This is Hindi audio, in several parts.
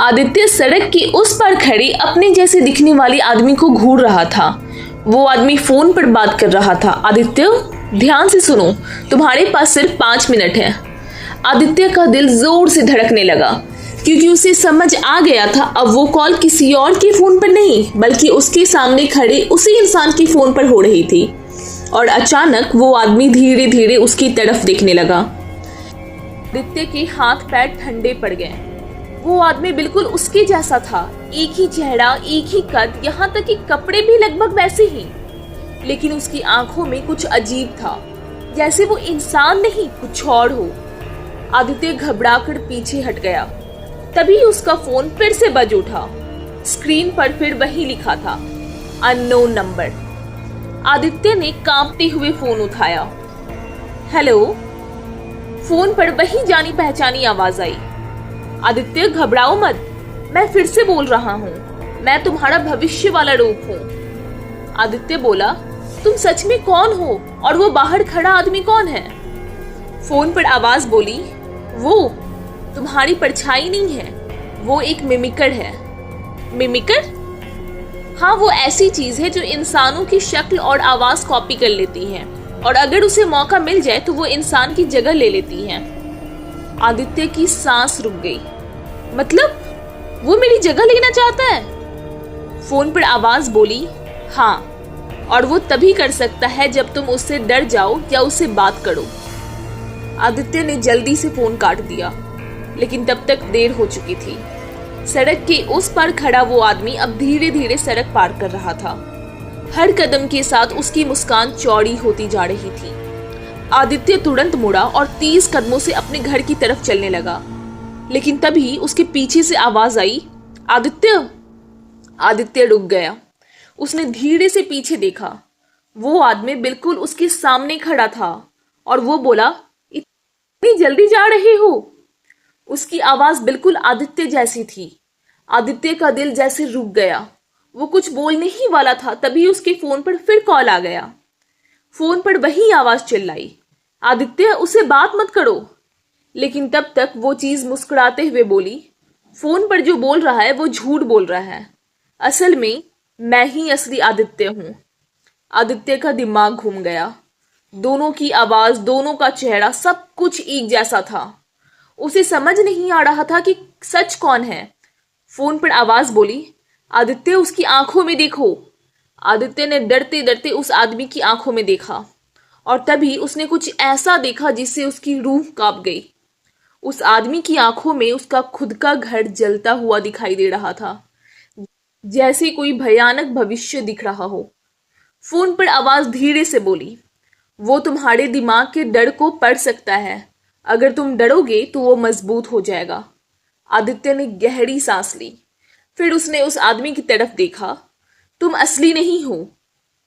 आदित्य सड़क के उस पार खड़े अपने जैसे दिखने वाले आदमी को घूर रहा था। वो आदमी फोन पर बात कर रहा था। आदित्य, ध्यान से सुनो, तुम्हारे पास सिर्फ 5 मिनट है। आदित्य का दिल जोर से धड़कने लगा क्योंकि उसे समझ आ गया था अब वो कॉल किसी और के फोन पर नहीं बल्कि उसके सामने खड़े उसी इंसान के फोन पर हो रही थी। और अचानक वो आदमी धीरे धीरे उसकी तरफ देखने लगा। आदित्य के हाथ पैर ठंडे पड़ गए। वो आदमी बिल्कुल उसके जैसा था, एक ही चेहरा, एक ही कद, यहाँ तक कि कपड़े भी लगभग वैसे ही। लेकिन उसकी आंखों में कुछ अजीब था, जैसे वो इंसान नहीं कुछ और हो। आदित्य घबराकर पीछे हट गया। तभी उसका फोन फिर से बज उठा। स्क्रीन पर फिर वही लिखा था, अननोन नंबर। आदित्य ने कांपते हुए फोन उठाया। हेलो। फोन पर वही जानी पहचानी आवाज आई। आदित्य, घबराओ मत, मैं फिर से बोल रहा हूँ, मैं तुम्हारा भविष्य वाला रूप हूँ। आदित्य बोला, तुम सच में कौन हो और वो बाहर खड़ा आदमी कौन है? फोन पर आवाज बोली, वो तुम्हारी परछाई नहीं है, वो एक मिमिकर है। मिमिकर? हाँ, वो ऐसी चीज है जो इंसानों की शक्ल और आवाज कॉपी कर लेती है और अगर उसे मौका मिल जाए तो वो इंसान की जगह ले लेती है। आदित्य की सांस रुक गई। मतलब वो मेरी जगह लेना चाहता है? फोन पर आवाज बोली, हाँ, और वो तभी कर सकता है जब तुम उससे डर जाओ या उससे बात करो। आदित्य ने जल्दी से फोन काट दिया, लेकिन तब तक देर हो चुकी थी। सड़क के उस पार खड़ा वो आदमी अब धीरे धीरे सड़क पार कर रहा था। हर कदम के साथ उसकी मुस्कान चौड़ी होती जा रही थी। आदित्य तुरंत मुड़ा और 30 कदमों से अपने घर की तरफ चलने लगा, लेकिन तभी उसके पीछे से आवाज आई, आदित्य। आदित्य रुक गया। उसने धीरे से पीछे देखा। वो आदमी बिल्कुल उसके सामने खड़ा था और वो बोला, इतनी जल्दी जा रहे हो? उसकी आवाज बिल्कुल आदित्य जैसी थी। आदित्य का दिल जैसे रुक गया। वो कुछ बोलने ही वाला था, तभी उसके फोन पर फिर कॉल आ गया। फोन पर वही आवाज चिल्लाई, आदित्य, उसे बात मत करो। लेकिन तब तक वो चीज मुस्कुराते हुए बोली, फोन पर जो बोल रहा है वो झूठ बोल रहा है। असल में मैं ही असली आदित्य हूं। आदित्य का दिमाग घूम गया। दोनों की आवाज, दोनों का चेहरा, सब कुछ एक जैसा था। उसे समझ नहीं आ रहा था कि सच कौन है। फोन पर आवाज बोली, आदित्य, उसकी आंखों में देखो। आदित्य ने डरते डरते उस आदमी की आंखों में देखा और तभी उसने कुछ ऐसा देखा जिससे उसकी रूह कांप गई। उस आदमी की आंखों में उसका खुद का घर जलता हुआ दिखाई दे रहा था, जैसे कोई भयानक भविष्य दिख रहा हो। फोन पर आवाज धीरे से बोली, वो तुम्हारे दिमाग के डर को पढ़ सकता है। अगर तुम डरोगे तो वो मजबूत हो जाएगा। आदित्य ने गहरी सांस ली। फिर उसने उस आदमी की तरफ देखा। तुम असली नहीं हो।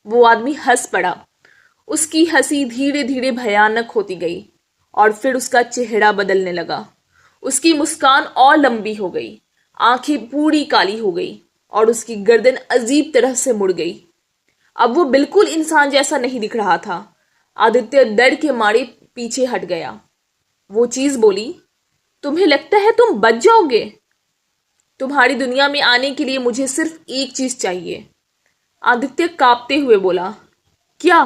वो आदमी हंस पड़ा। उसकी हंसी धीरे धीरे भयानक होती गई और फिर उसका चेहरा बदलने लगा। उसकी मुस्कान और लंबी हो गई, आंखें पूरी काली हो गई और उसकी गर्दन अजीब तरह से मुड़ गई। अब वो बिल्कुल इंसान जैसा नहीं दिख रहा था। आदित्य डर के मारे पीछे हट गया। वो चीज बोली, तुम्हें लगता है तुम बच जाओगे? तुम्हारी दुनिया में आने के लिए मुझे सिर्फ एक चीज चाहिए। आदित्य कांपते हुए बोला, क्या?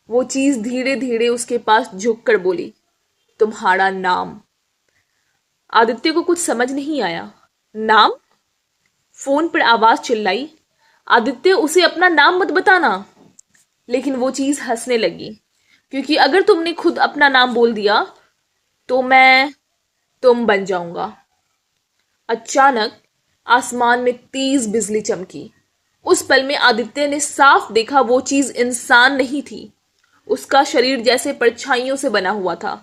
वो चीज धीरे धीरे उसके पास झुककर बोली, तुम्हारा नाम। आदित्य को कुछ समझ नहीं आया। नाम? फोन पर आवाज चिल्लाई, आदित्य, उसे अपना नाम मत बताना। लेकिन वो चीज हंसने लगी, क्योंकि अगर तुमने खुद अपना नाम बोल दिया तो मैं तुम बन जाऊंगा। अचानक आसमान में तेज बिजली चमकी। उस पल में आदित्य ने साफ देखा वो चीज इंसान नहीं थी। उसका शरीर जैसे परछाइयों से बना हुआ था।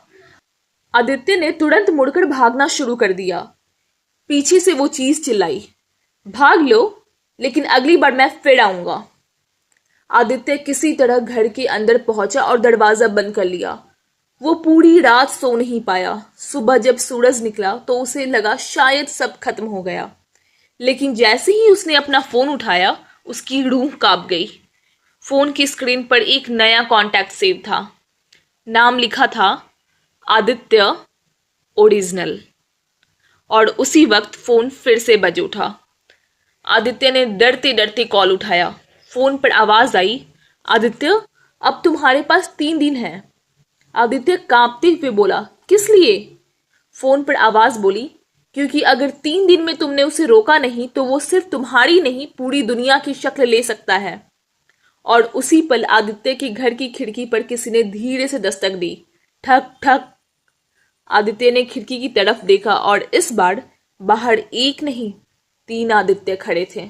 आदित्य ने तुरंत मुड़कर भागना शुरू कर दिया। पीछे से वो चीज चिल्लाई, भाग लो, लेकिन अगली बार मैं फिर आऊंगा। आदित्य किसी तरह घर के अंदर पहुंचा और दरवाजा बंद कर लिया। वो पूरी रात सो नहीं पाया। सुबह जब सूरज निकला तो उसे लगा शायद सब खत्म हो गया, लेकिन जैसे ही उसने अपना फोन उठाया उसकी रूह कांप गई। फोन की स्क्रीन पर एक नया कॉन्टैक्ट सेव था। नाम लिखा था, आदित्य ओरिजिनल। और उसी वक्त फोन फिर से बज उठा। आदित्य ने डरते डरते कॉल उठाया। फोन पर आवाज आई, आदित्य, अब तुम्हारे पास 3 दिन है। आदित्य कांपते हुए बोला, किस लिए? फोन पर आवाज बोली, क्योंकि अगर 3 दिन में तुमने उसे रोका नहीं तो वो सिर्फ तुम्हारी नहीं पूरी दुनिया की शक्ल ले सकता है। और उसी पल आदित्य के घर की खिड़की पर किसी ने धीरे से दस्तक दी। ठक ठक। आदित्य ने खिड़की की तरफ देखा और इस बार बाहर एक नहीं 3 आदित्य खड़े थे।